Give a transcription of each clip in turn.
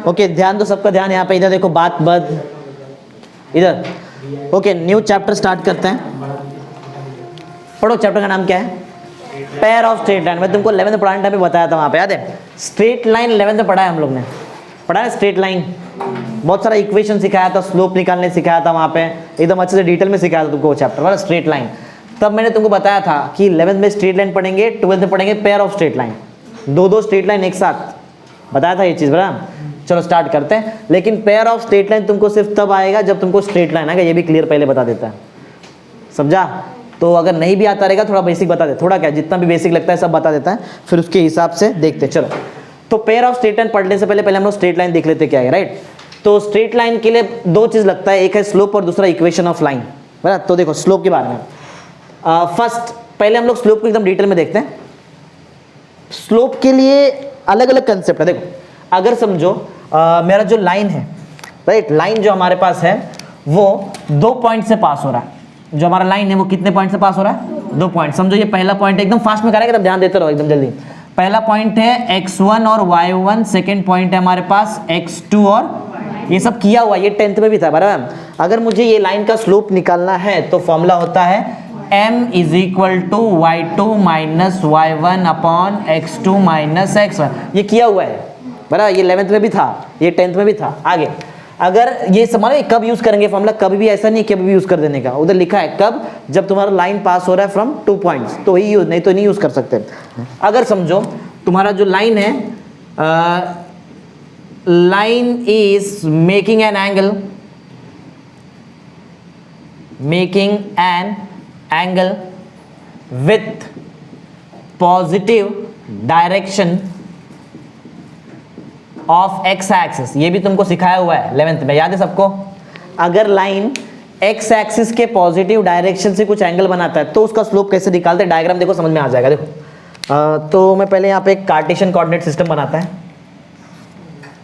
Okay ध्यान दो, सबका ध्यान यहाँ पे, इधर देखो, बात बद इधर। ओके न्यू चैप्टर स्टार्ट करते हैं। पढ़ो, चैप्टर का नाम क्या है? Pair of straight line. मैं तुमको 11th पढ़ाने टाइम पे बताया था, वहाँ पे याद है? स्ट्रेट लाइन 11th में पढ़ा है हम लोग ने, पढ़ा है स्ट्रेट लाइन। बहुत सारा इक्वेशन सिखाया था, स्लोप निकालने सिखाया था, वहाँ पे एकदम अच्छे से डिटेल में सिखाया था तुमको वो चैप्टर वाला स्ट्रेट लाइन। तब मैंने तुमको बताया था कि 11th में स्ट्रेट लाइन पढ़ेंगे, 12th में पढ़ेंगे पेयर ऑफ स्ट्रेट लाइन, दो स्ट्रेट लाइन एक साथ, बताया था ये चीज़ बराबर। चलो स्टार्ट करते हैं। लेकिन पेयर ऑफ स्ट्रेट लाइन तुमको सिर्फ तब आएगा जब तुमको स्ट्रेट लाइन आएगा, ये भी क्लियर पहले बता देता है, समझा? तो अगर नहीं भी आता रहेगा, थोड़ा बेसिक बता दे, थोड़ा क्या जितना भी बेसिक लगता है सब बता देता है, फिर उसके हिसाब से देखते हैं। चलो तो पेयर ऑफ स्ट्रेट लाइन पढ़ने से पहले हम लोग स्ट्रेट लाइन देख लेते क्या है, राइट? तो स्ट्रेट लाइन के लिए दो चीज़ लगता है, एक है स्लोप और दूसरा इक्वेशन ऑफ लाइन, बराबर। तो देखो स्लोप के बारे में फर्स्ट पहले हम लोग स्लोप को एकदम डिटेल में देखते हैं। स्लोप के लिए अलग अलग कंसेप्ट है। देखो अगर समझो मेरा जो लाइन है, राइट, लाइन जो हमारे पास है वो 2 पॉइंट से पास हो रहा है। जो हमारा लाइन है वो कितने पॉइंट से पास हो रहा है? 2 पॉइंट। समझो ये पहला पॉइंट है, एकदम फास्ट में करेंगे, तब ध्यान देते रहो एकदम जल्दी। पहला पॉइंट है x1 और y1, सेकेंड पॉइंट है हमारे पास x2 और ये सब किया हुआ, ये 10th में भी था बराबर। अगर मुझे ये लाइन का स्लोप निकालना है तो फॉर्मूला होता है m is equal to y2 minus y1 upon x2 minus x1। ये किया हुआ है बराबर, ये 11th में भी था, ये 10th में भी था। आगे अगर ये समझो कब यूज करेंगे फॉर्मूला, कभी भी ऐसा नहीं कभी भी यूज कर देने का, उधर लिखा है कब, जब तुम्हारा लाइन पास हो रहा है फ्रॉम 2 पॉइंट्स तो ही यूज, नहीं तो नहीं यूज कर सकते। अगर समझो तुम्हारा जो लाइन है, line is making an angle with positive direction of x axis, ये भी तुमको सिखाया हुआ है 11th में, याद है सबको? अगर लाइन एक्स एक्सिस के पॉजिटिव डायरेक्शन से कुछ एंगल बनाता है तो उसका स्लोप कैसे निकालते हैं, डायग्राम देखो समझ में आ जाएगा। देखो तो मैं पहले यहाँ पे एक कार्टेशियन कोऑर्डिनेट सिस्टम बनाता है।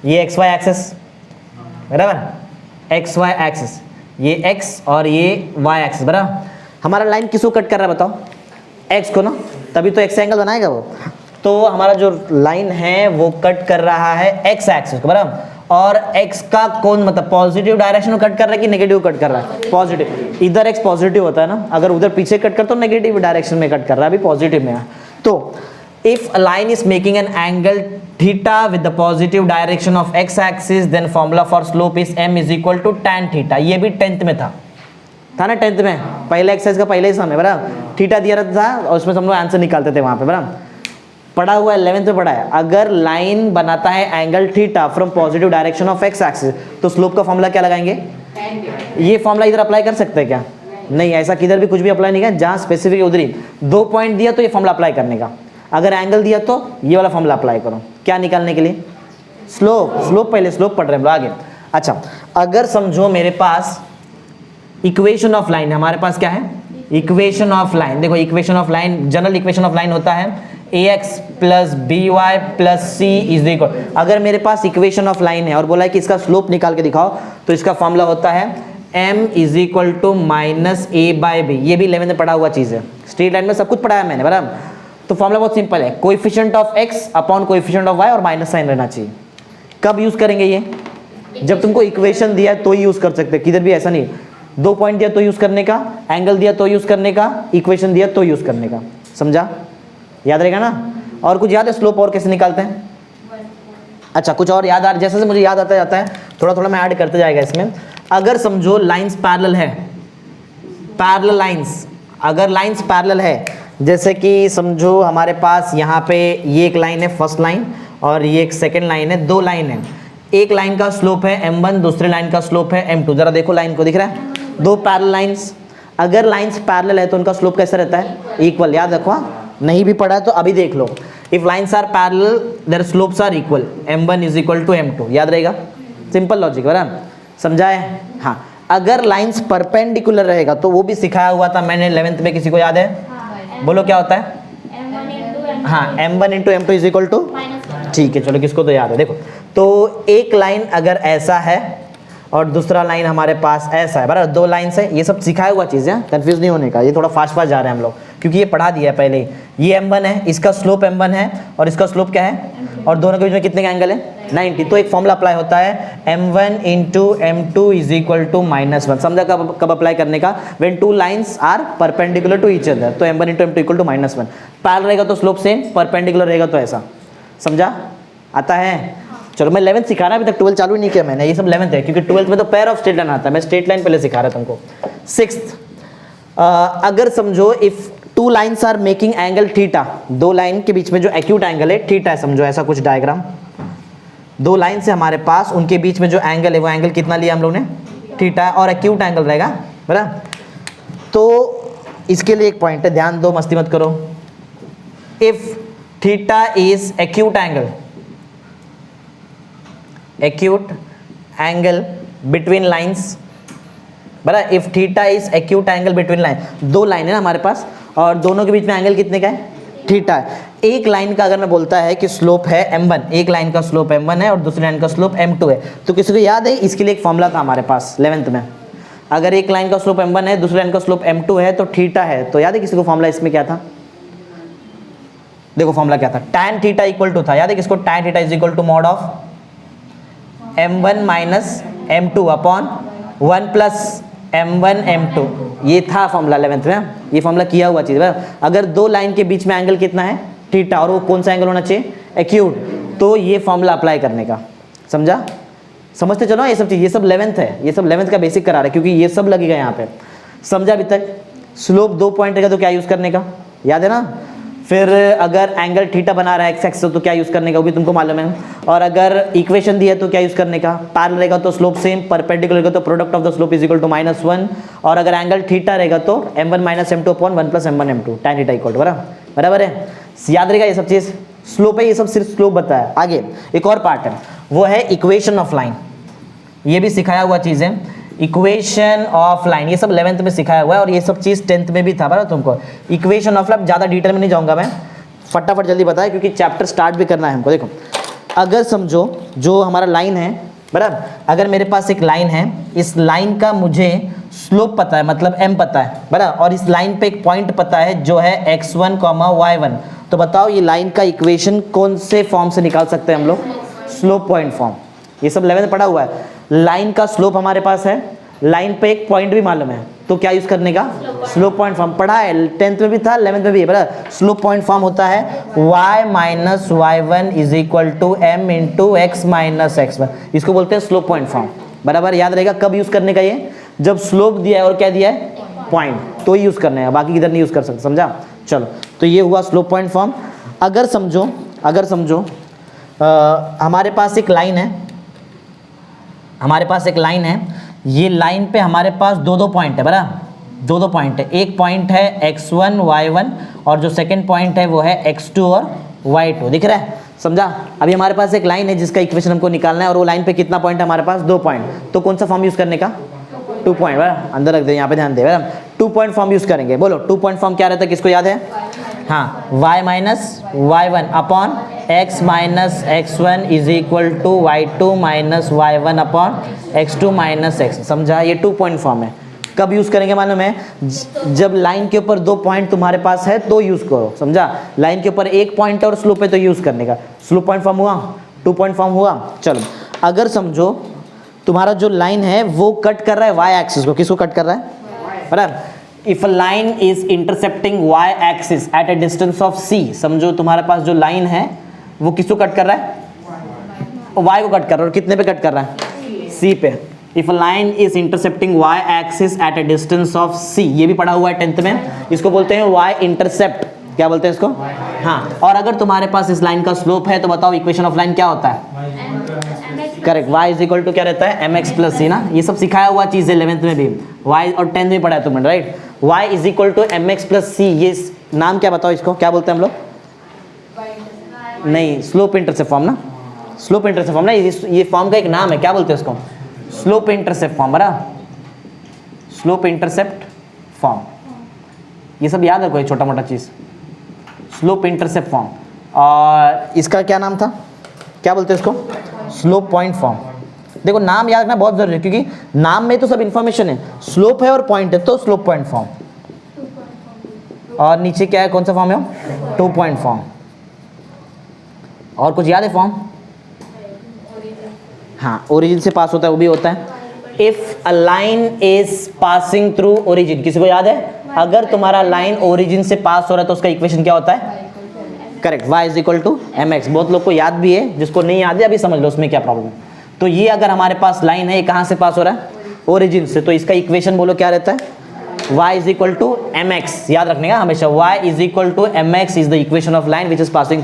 ये एक्स वाई एक्सिस बराबर, एक्स वाई एक्सिस, ये एक्स और ये वाई एक्सिस बराबर। हमारा लाइन किसको कट कर रहा है बताओ? एक्स को ना, तभी तो एक्स एंगल बनाएगा वो। तो हमारा जो लाइन है वो कट कर रहा है एक्स एक्सिस को बराबर, और एक्स का कौन मतलब पॉजिटिव डायरेक्शन में कट कर रहा है कि नेगेटिव कट कर रहा है? पॉजिटिव। इधर एक्स पॉजिटिव होता है ना, अगर उधर पीछे कट कर तो नेगेटिव डायरेक्शन में कट कर रहा है, अभी पॉजिटिव में है। तो if a line is making an angle theta with the positive direction of x axis, then formula for slope is m is equal to tan theta. ये भी 10th में था ना, 10th में पहले एक्सरसाइज का पहले ही समय बराबर, थीटा दिया रहता था और उसमें हम लोग आंसर निकालते थे वहां पे बराबर। पढ़ा हुआ है 11th में पढ़ा है। अगर लाइन बनाता है angle theta from positive direction of x axis तो स्लोप का फॉर्मूला क्या लगाएंगे? ये फॉर्मूला इधर अप्लाई कर सकते हैं क्या? नहीं, ऐसा किधर भी कुछ भी अप्लाई नहीं किया, जहां स्पेसिफिक उधर ही 2 पॉइंट दिया तो ये फॉर्मूला अप्लाई करने का, अगर एंगल दिया तो ये वाला फॉर्मूला अप्लाई करो। क्या निकालने के लिए? स्लोप पहले स्लोप पढ़ रहे हैं आगे। अच्छा अगर समझो मेरे पास इक्वेशन ऑफ लाइन, हमारे पास क्या है? Equation of line. देखो equation of line, general equation of line होता है ax plus B Y plus C is equal. अगर मेरे पास इक्वेशन ऑफ लाइन है और बोला है कि इसका स्लोप निकाल के दिखाओ तो इसका फॉर्मूला होता है m is equal to minus a by b. ये भी 11th में पढ़ा हुआ चीज़ है, स्ट्रेट लाइन में सब कुछ पढ़ाया मैंने बराबर। तो फॉर्मूला बहुत सिंपल है, coefficient of x upon coefficient of y और माइनस साइन रहना चाहिए। कब यूज करेंगे ये? जब तुमको इक्वेशन दिया है तो ही यूज कर सकते, किधर भी ऐसा नहीं। 2 पॉइंट दिया तो यूज करने का, एंगल दिया तो यूज करने का, इक्वेशन दिया तो यूज करने का, समझा? याद रहेगा ना? और कुछ याद है स्लोप और कैसे निकालते हैं? अच्छा कुछ और याद आ, जैसे मुझे याद आता जाता है थोड़ा थोड़ा मैं ऐड करते जाएगा इसमें। अगर समझो लाइंस पैरेलल है, पैरेलल लाइंस, अगर लाइंस पैरेलल है, जैसे कि समझो हमारे पास यहाँ पे ये एक लाइन है फर्स्ट लाइन और ये एक सेकेंड लाइन है, 2 लाइन है। एक लाइन का स्लोप है m1, दूसरे लाइन का स्लोप है m2। जरा देखो लाइन को, दिख रहा है? 2 पैरेलल लाइंस। अगर लाइंस पैरेलल है तो उनका स्लोप कैसा रहता है? इक्वल। याद रखो, नहीं भी पढ़ा है तो अभी देख लो। If lines are parallel their slopes are equal, m1 is equal to m2। याद रहेगा, सिंपल लॉजिक बराबर, समझाए? हाँ अगर लाइंस परपेंडिकुलर रहेगा तो वो भी सिखाया हुआ था मैंने 11th में, किसी को याद है? बोलो क्या होता है? हाँ m1 into m2 is equal to, ठीक है चलो किसको तो याद है। देखो तो एक लाइन अगर ऐसा है और दूसरा लाइन हमारे पास ऐसा है बराबर, 2 लाइन है, ये सब सिखाया हुआ चीज़ है, कंफ्यूज नहीं होने का, ये थोड़ा फास्ट जा रहे हैं हम लोग। क्योंकि ये पढ़ा दिया है पहले ही। ये m1 है, इसका स्लोप m1 है और इसका स्लोप क्या है, और दोनों के बीच में कितने का एंगल है 90। तो एक फॉर्मूला अप्लाई होता है m1 into m2 is equal to -1। समझा कब अप्लाई करने का, when two lines are perpendicular to each other. तो m1 into m2 equal to -1। Parallel रहेगा तो स्लोप सेम, परपेंडिकुलर रहेगा तो ऐसा। समझा, आता है। चलो मैं 11th सिखा रहा, अभी तक 12 चालू नहीं किया मैंने, ये सब 11th है, क्योंकि 12th में तो पेयर ऑफ स्ट्रेट लाइन आता है, मैं स्ट्रेट लाइन पहले सिखा रहा था तुमको। 6th, अगर समझो if two lines are making angle theta, दो लाइन के बीच में जो एक्यूट एंगल है थीटा है, समझो ऐसा कुछ डायग्राम। दो लाइन से हमारे पास, उनके बीच में जो एंगल है वो एंगल कितना लिया हम लोग ने, थीटा, और एक्यूट एंगल रहेगा, बराबर। तो इसके लिए एक पॉइंट है, ध्यान दो, मस्ती मत करो। If theta is acute angle between lines, बराबर। If theta is acute angle between line, दो लाइन है ना हमारे पास और दोनों के बीच में एंगल कितने का है, थीटा है। एक लाइन का अगर मैं बोलता है कि स्लोप है m1, एक लाइन का स्लोप m1 है और दूसरी लाइन का स्लोप m2 है, तो किसी को याद है, इसके लिए एक फॉर्मूला था हमारे पास 11th में। अगर एक लाइन का स्लोप m1 है, दूसरी लाइन का स्लोप m2 है, तो थीटा है, तो याद है किसी को फॉर्मूला इसमें क्या था, देखो फॉर्मूला क्या था, tan थीटा इक्वल टू था, याद है किसको, tan theta is equal to mod of m1 minus m2 upon 1 plus m1 m2। ये था फॉर्मूला 11th में, ये फॉर्मूला किया हुआ चीज़ है। अगर दो लाइन के बीच में एंगल कितना है, थीटा, और वो कौन सा एंगल होना चाहिए, एक्यूट, तो ये फॉर्मूला अप्लाई करने का। समझा, समझते चलो ये सब चीज़, ये सब 11th है, ये सब 11th का बेसिक करा रहा है, क्योंकि ये सब लगेगा यहाँ पे। समझा अभी तक। स्लोप 2 पॉइंट रहेगा तो क्या यूज़ करने का, याद है ना। फिर अगर एंगल थीटा बना रहा है एक्स एक्सिस तो क्या यूज़ करने का, वो भी तुमको मालूम है। और अगर इक्वेशन दिया है तो क्या यूज़ करने का, पैरेलल रहेगा तो स्लोप सेम, परपेंडिकुलर रहेगा तो product of the slope is equal to -1, और अगर एंगल थीटा रहेगा तो m1 minus m2 upon 1 plus m1 m2 tan theta equal to, बराबर है। याद रहेगा ये सब चीज़, स्लोप है, ये सब सिर्फ स्लोप बताया। आगे एक और पार्ट है, वो है इक्वेशन ऑफ लाइन, ये भी सिखाया हुआ चीज़ है, इक्वेशन ऑफ लाइन, ये सब 11th में सिखाया हुआ है, और ये सब चीज़ 10th में भी था, बराबर तुमको। इक्वेशन ऑफ लाइन ज़्यादा डिटेल में नहीं जाऊँगा मैं, फटाफट जल्दी बताया, क्योंकि चैप्टर स्टार्ट भी करना है हमको। देखो, अगर समझो जो हमारा लाइन है, बराबर, अगर मेरे पास एक लाइन है, इस लाइन का मुझे स्लोप पता है, मतलब m पता है, बराबर, और इस लाइन पे एक पॉइंट पता है जो है x1, y1, तो बताओ ये लाइन का इक्वेशन कौन से फॉर्म से निकाल सकते हैं हम लोग, स्लोप पॉइंट फॉर्म। ये सब 11th पढ़ा हुआ है। लाइन का स्लोप हमारे पास है, लाइन पे एक पॉइंट भी मालूम है, तो क्या यूज करने का, स्लोप पॉइंट फॉर्म। पढ़ा है, 10th में भी था, 11th में भी है, बराबर। स्लोप पॉइंट फॉर्म होता है y minus y1 is equal to m into x minus x1, इसको बोलते हैं स्लोप पॉइंट फॉर्म, बराबर। याद रहेगा कब यूज करने का, ये जब स्लोप दिया है और क्या दिया है, पॉइंट, तो ही यूज करने का, बाकी किधर नहीं यूज कर सकते। समझा, चलो, तो ये हुआ स्लोप पॉइंट फॉर्म। अगर समझो हमारे पास एक लाइन है, ये लाइन पे हमारे पास दो पॉइंट है, बराबर, दो पॉइंट है। एक पॉइंट है x1 y1 और जो सेकंड पॉइंट है वो है x2 और y2, दिख रहा है। समझा, अभी हमारे पास एक लाइन है जिसका इक्वेशन हमको निकालना है, और वो लाइन पे कितना पॉइंट है हमारे पास, 2 पॉइंट, तो कौन सा फॉर्म यूज करने का, 2 पॉइंट, बराबर, अंदर रख दे, यहाँ पे ध्यान दे, बराबर, 2 पॉइंट फॉर्म यूज करेंगे। बोलो 2 पॉइंट फॉर्म क्या रहता है, किसको याद है, हाँ, y minus y1 upon x minus x1 is equal to y2 minus y1 upon x2 minus x। समझा, ये 2 पॉइंट फॉर्म है। कब यूज करेंगे मालूम है, जब लाइन के ऊपर 2 पॉइंट तुम्हारे पास है तो यूज करो। समझा, लाइन के ऊपर एक पॉइंट और स्लोप है तो यूज करने का। स्लोप पॉइंट फॉर्म हुआ, 2 पॉइंट फॉर्म हुआ। चलो, अगर समझो तुम्हारा जो लाइन है वो कट कर रहा है y एक्सिस को, किसको कट कर रहा है, बराबर। If a line is intercepting y axis at a distance of c, समझो तुम्हारे पास जो लाइन है वो किसको कट कर रहा है, y को कट कर रहा है, और कितने पे कट कर रहा है, c पे। If a line is intercepting y axis at a distance of c, ये भी पढ़ा हुआ है 10th में, इसको बोलते हैं y इंटरसेप्ट, क्या बोलते हैं इसको, हाँ। और अगर तुम्हारे पास इस लाइन का स्लोप है तो बताओ इक्वेशन ऑफ लाइन क्या होता है, correct, y is equal to क्या रहता है, mx प्लस c ना। ये सब सिखाया हुआ चीज़ है 11th में भी, y और 10th में पढ़ा है तुमने, right. y is equal to mx plus c, ये नाम क्या बताओ इसको, क्या बोलते हैं हम लोग, नहीं, स्लोप इंटरसेप्ट फॉर्म ना, स्लोप इंटरसेप्ट फॉर्म ना, ये फॉर्म का एक नाम है, क्या बोलते हैं इसको, स्लोप इंटरसेप्ट फॉर्म, बराबर, स्लोप इंटरसेप्ट फॉर्म। ये सब याद रखो, छोटा मोटा चीज़, स्लोप इंटरसेप्ट फॉर्म। और इसका क्या नाम था, क्या बोलते हैं इसको, स्लोप पॉइंट फॉर्म। देखो नाम याद रखना बहुत जरूरी है, क्योंकि नाम में तो सब इन्फॉर्मेशन है, स्लोप है और पॉइंट है तो स्लोप पॉइंट फॉर्म। और नीचे क्या है, कौन सा फॉर्म है वो, 2 पॉइंट फॉर्म। और कुछ याद है फॉर्म? हाँ, ओरिजिन से पास होता है वो भी होता है। If a line is passing through origin, किसी को याद है? अगर तुम्हारा लाइन ओरिजिन से पास हो रहा है तो उसका इक्वेशन क्या होता है? Correct, y is equal to m x. बहुत लोग को याद भी है, जिसको नहीं याद है अभी समझ लो उसमें क्या प्रॉब्लम है। तो ये अगर हमारे पास लाइन है, ये कहाँ से पास हो रहा है? ओरिजिन से। तो इसका इक्वेशन बोलो क्या रहता है? y is equal to m x. याद रखने का हमेशा, y is equal to m x is the equation of line which is passing